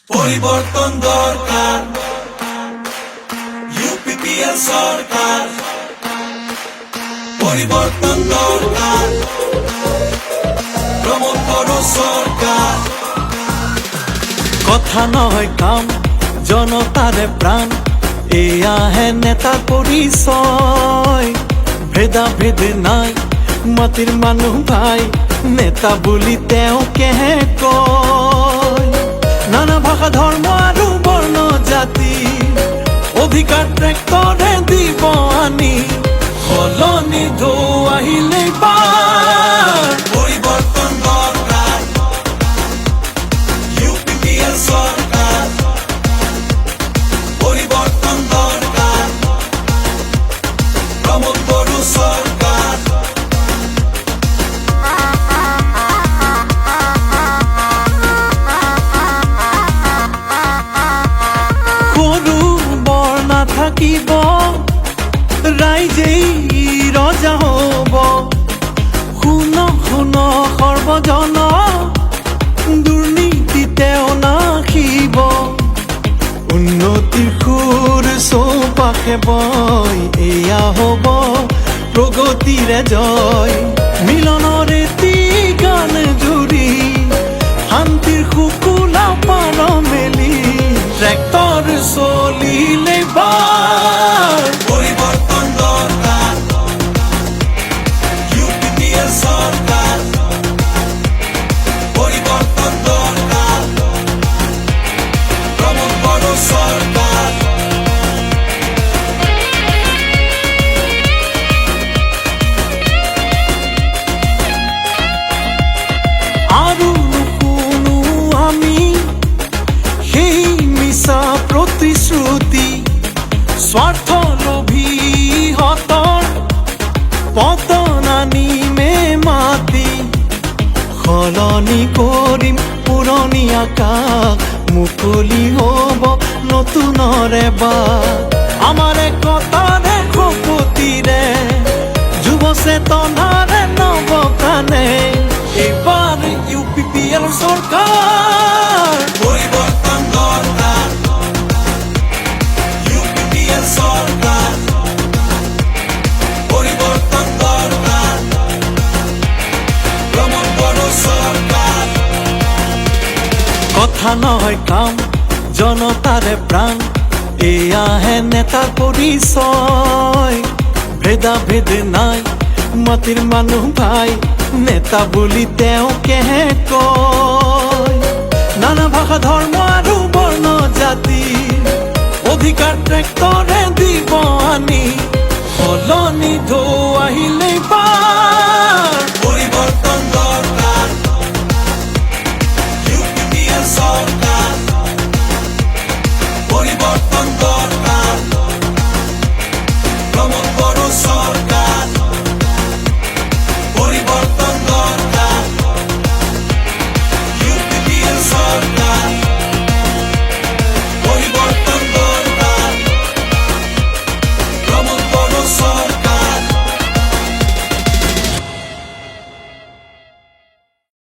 পরিবর্তন দরকার, ইউপিপিএল সরকার। পরিবর্তন দরকার, প্রমোদ করো সরকার। কথা নয় কাম, জনতারে প্রাণ, এয়া হে নেতার পরিচয়। ভেদা ভেদ নাই, মাটির মানুহ ভাই, নেতা বুলি তেওঁ কেহে কয়। নানা ভাষা ধৰ্ম আৰু বৰ্ণ জাতি, অধিকাৰ ট্ৰেক্টৰে দিব আনি, সলনি ঢৌ আহিলেই পাৰ। পৰিবৰ্তন দৰকাৰ, ইউপিপিএল সৰকাৰ। পৰিবৰ্তন দৰকাৰ, প্ৰমোদ কৰো সৰকাৰ। সৰু বৰ নাথাকিব, ৰাইজেই ৰজা হ'ব। শুন শুন সৰ্বজন, দুৰ্নীতি তেওঁ নাখিব। উন্নতিৰ সুৰ চৌপাশে বয়, এয়া হ'ব প্ৰগতিৰে জয়। মিলনৰে গান জুৰি, শান্তিৰ শুকুলা পাৰ মেলি, ট্ৰেক্টৰ চলিলে বাৰ। পৰিবৰ্তন দৰকাৰ, ইউপিপিএল সৰকাৰ। পৰিবৰ্তন দৰকাৰ, প্ৰমোদ কৰো সৰকাৰ। আৰু নুশুনো আমি সেই মিছা প্ৰতিশ্ৰুতি, স্বাৰ্থলোভী হতৰ পতন আনিমে মাতি। সলনি কৰিম পুৰণি আকাশ, মুকলি হ'ব নতুনৰে বাট। আমাৰ একতাৰে শপতিৰে, যুৱ চেতনাৰে নৱ প্ৰাণে, এইবাৰ ইউপিপিএল সৰকাৰ। পৰিবৰ্তন দৰকাৰ, ইউপিপিএল সৰকাৰ। পৰিবৰ্তন দৰকাৰ, প্ৰমোদ কৰো সৰকাৰ। কথা নহয় কাম, জনতাৰে প্ৰাণ, এয়া হে নেতাৰ পৰিচয়। ভেদা ভেদ নাই, মাটিৰ মানুহ ভাই, নেতা বুলি তেওঁ কেহে কয়। নানা ভাষা ধৰ্ম আৰু বৰ্ণ জাতি, অধিকাৰ ট্ৰেক্টৰে দিব আনি, সলনি ঢৌ আহিলেই পাৰ।